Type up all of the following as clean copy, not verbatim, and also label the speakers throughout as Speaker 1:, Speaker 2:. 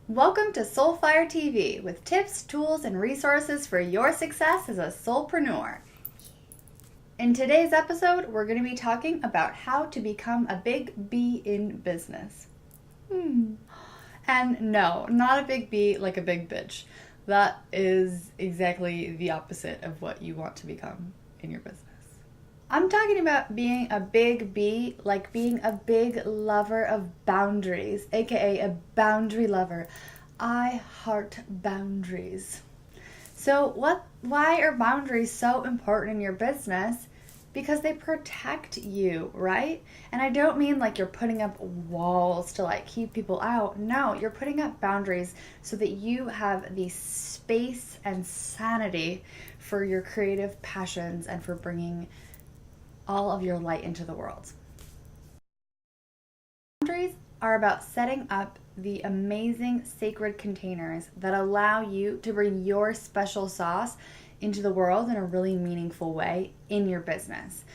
Speaker 1: Welcome to Soulfire TV with tips, tools, and resources for your success as a soulpreneur. In today's episode, we're going to be talking about how to become a big B in business. And no, not a big B like a big bitch. That is exactly the opposite of what you want to become in your business. I'm talking about being a big B, like being a big lover of boundaries, aka a boundary lover. I heart boundaries. So why are boundaries so important in your business? Because they protect you, right? And I don't mean like you're putting up walls to like keep people out. No, you're putting up boundaries so that you have the space and sanity for your creative passions and for bringing all of your light into the world. Boundaries are about setting up the amazing sacred containers that allow you to bring your special sauce into the world in a really meaningful way in your business.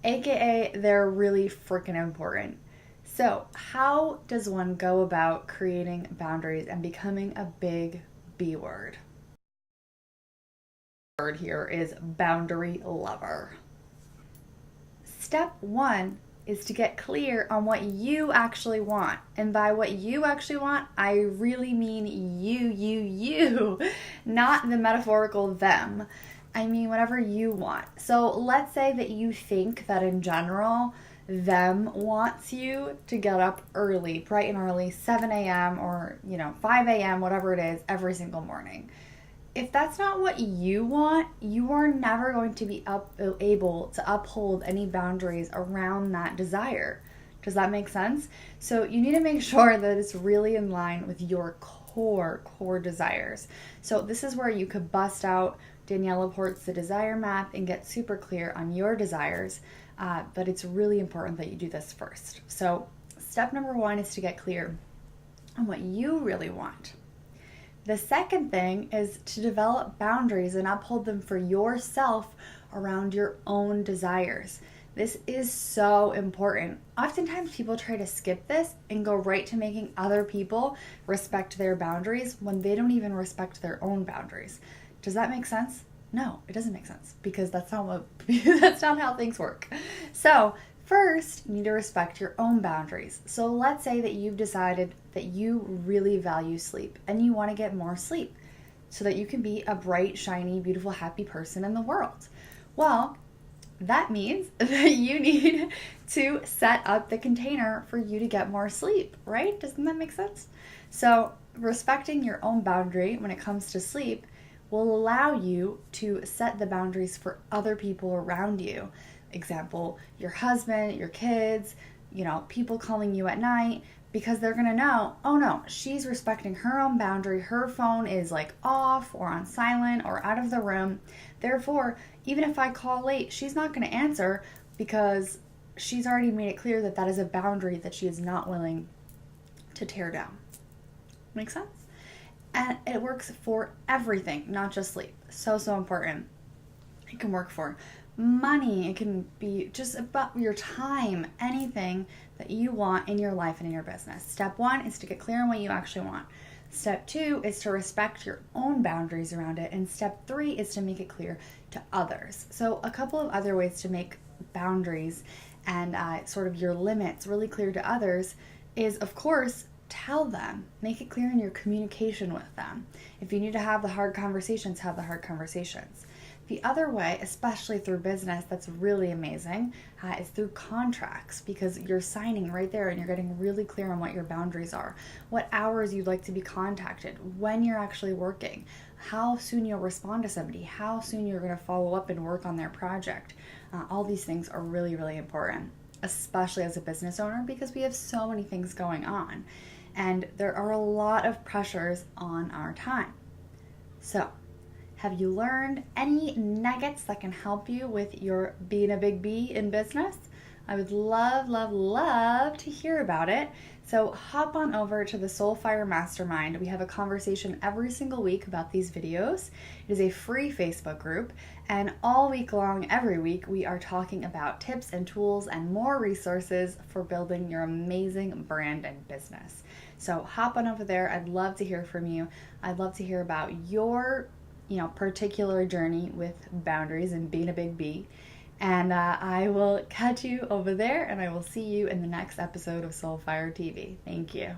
Speaker 1: AKA, they're really freaking important. So, how does one go about creating boundaries and becoming a big B word? The word here is boundary lover. Step one is to get clear on what you actually want. And by what you actually want, I really mean you, not the metaphorical them. I mean whatever you want. So let's say that you think that in general, them wants you to get up early, bright and early, 7 a.m. or 5 a.m., whatever it is, every single morning. If that's not what you want, you are never going to be able to uphold any boundaries around that desire. Does that make sense? So you need to make sure that it's really in line with your core desires. So this is where you could bust out Danielle Laporte's The Desire Map and get super clear on your desires. But it's really important that you do this first. So step number one is to get clear on what you really want. The second thing is to develop boundaries and uphold them for yourself around your own desires. This is so important. Oftentimes people try to skip this and go right to making other people respect their boundaries when they don't even respect their own boundaries. Does that make sense? No, it doesn't make sense because that's not how things work. So, first, you need to respect your own boundaries. So let's say that you've decided that you really value sleep and you want to get more sleep so that you can be a bright, shiny, beautiful, happy person in the world. Well, that means that you need to set up the container for you to get more sleep, right? Doesn't that make sense? So respecting your own boundary when it comes to sleep will allow you to set the boundaries for other people around you. Example, your husband, your kids, people calling you at night, because they're gonna know, oh no, she's respecting her own boundary. Her phone is like off or on silent or out of the room. Therefore, even if I call late, she's not gonna answer because she's already made it clear that that is a boundary that she is not willing to tear down. Make sense? And it works for everything, not just sleep. So important. It can work for money. It can be just about your time, anything that you want in your life and in your business. Step one is to get clear on what you actually want. Step two is to respect your own boundaries around it. And step three is to make it clear to others. So a couple of other ways to make boundaries and sort of your limits really clear to others is, of course, tell them. Make it clear in your communication with them. If you need to have the hard conversations, have the hard conversations. The other way, especially through business, that's really amazing, is through contracts, because you're signing right there and you're getting really clear on what your boundaries are, what hours you'd like to be contacted, when you're actually working, how soon you'll respond to somebody, how soon you're going to follow up and work on their project. All these things are really, really important, especially as a business owner, because we have so many things going on and there are a lot of pressures on our time. So, have you learned any nuggets that can help you with your being a big B in business? I would love to hear about it. So hop on over to the Soulfire Mastermind. We have a conversation every single week about these videos. It is a free Facebook group, and all week long, every week, we are talking about tips and tools and more resources for building your amazing brand and business. So hop on over there. I'd love to hear from you. I'd love to hear about your, particular journey with boundaries and being a big B. And I will catch you over there, and I will see you in the next episode of Soulfire TV. Thank you.